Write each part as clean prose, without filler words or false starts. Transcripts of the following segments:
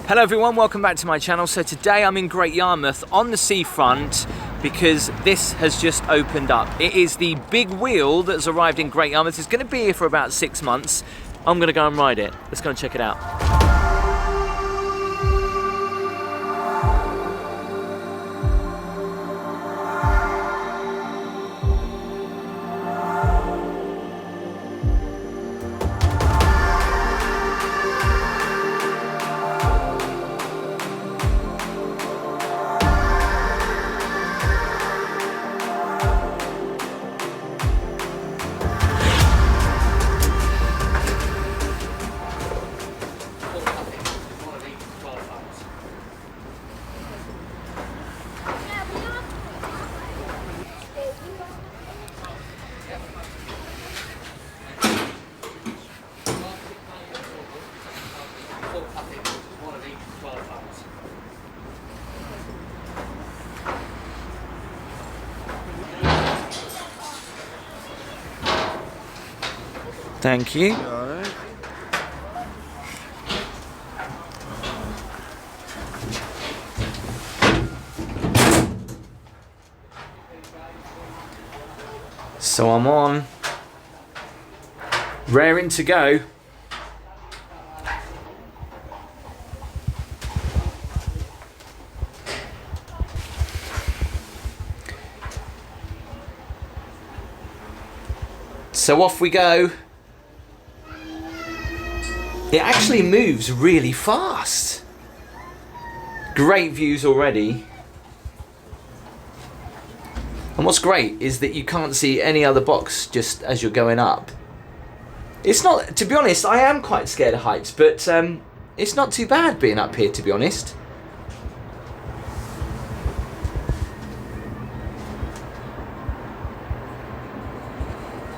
Hello everyone, welcome back to my channel. So today I'm in Great Yarmouth on the seafront because this has just opened up. It is the big wheel that's arrived in Great Yarmouth. It's going to be here for about 6 months. I'm going to go and ride it. Let's go and check it out. Thank you. Alright. So I'm on, raring to go. So off we go. It actually moves really fast. Great views already. And what's great is that you can't see any other box just as you're going up. It's not, to be honest, I am quite scared of heights, but it's not too bad being up here, to be honest.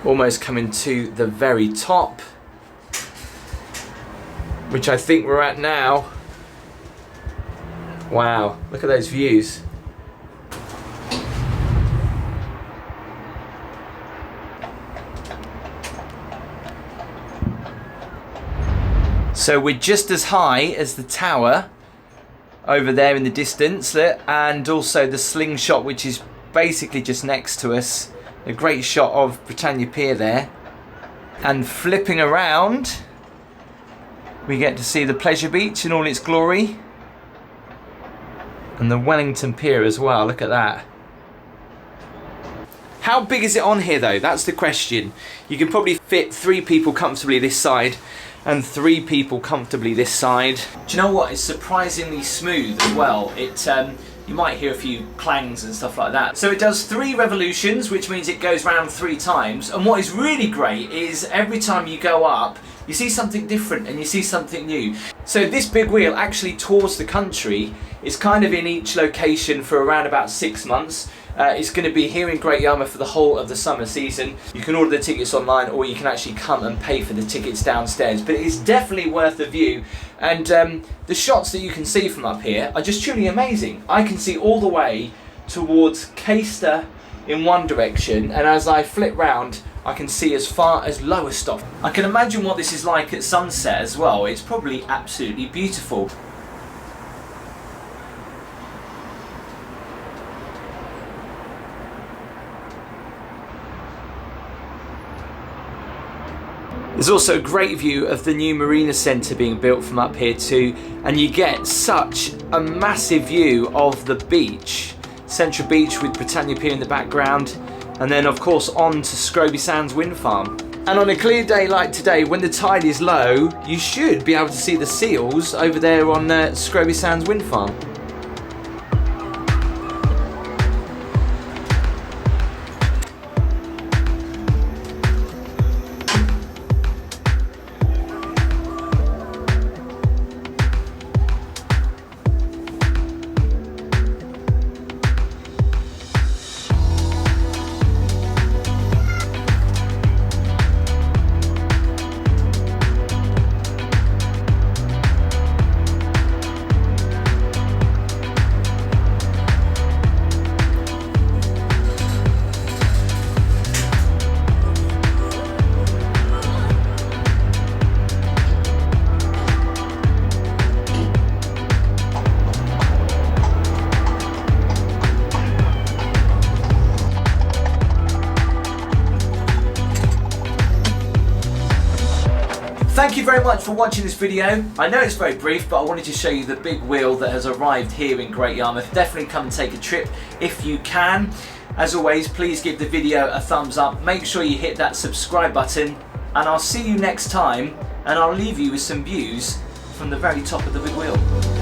Almost coming to the very top, which I think we're at now. Wow, look at those views. So we're just as high as the tower over there in the distance, and also the slingshot, which is basically just next to us. A great shot of Britannia Pier there. And flipping around, we get to see the Pleasure Beach in all its glory. And the Wellington Pier as well, look at that. How big is it on here though? That's the question. You can probably fit 3 people comfortably this side and 3 people comfortably this side. Do you know what? It's surprisingly smooth as well. You might hear a few clangs and stuff like that. So it does 3 revolutions, which means it goes round 3 times. And what is really great is every time you go up, you see something different and you see something new. So this big wheel actually tours the country. It's kind of in each location for around about 6 months. It's going to be here in Great Yarmouth for the whole of the summer season. You can order the tickets online, or you can actually come and pay for the tickets downstairs. But it's definitely worth the view. And the shots that you can see from up here are just truly amazing. I can see all the way towards Caister in one direction, and as I flip round, I can see as far as Lowestoft. I can imagine what this is like at sunset as well. It's probably absolutely beautiful. There's also a great view of the new Marina Centre being built from up here too, and you get such a massive view of the beach. Central Beach with Britannia Pier in the background, and then of course on to Scroby Sands Wind Farm. And on a clear day like today, when the tide is low, you should be able to see the seals over there on Scroby Sands Wind Farm. thank you very much for watching this video. I know it's very brief, but I wanted to show you the big wheel that has arrived here in Great Yarmouth. Definitely come and take a trip if you can. As always, please give the video a thumbs up. Make sure you hit that subscribe button, and I'll see you next time, and I'll leave you with some views from the very top of the big wheel.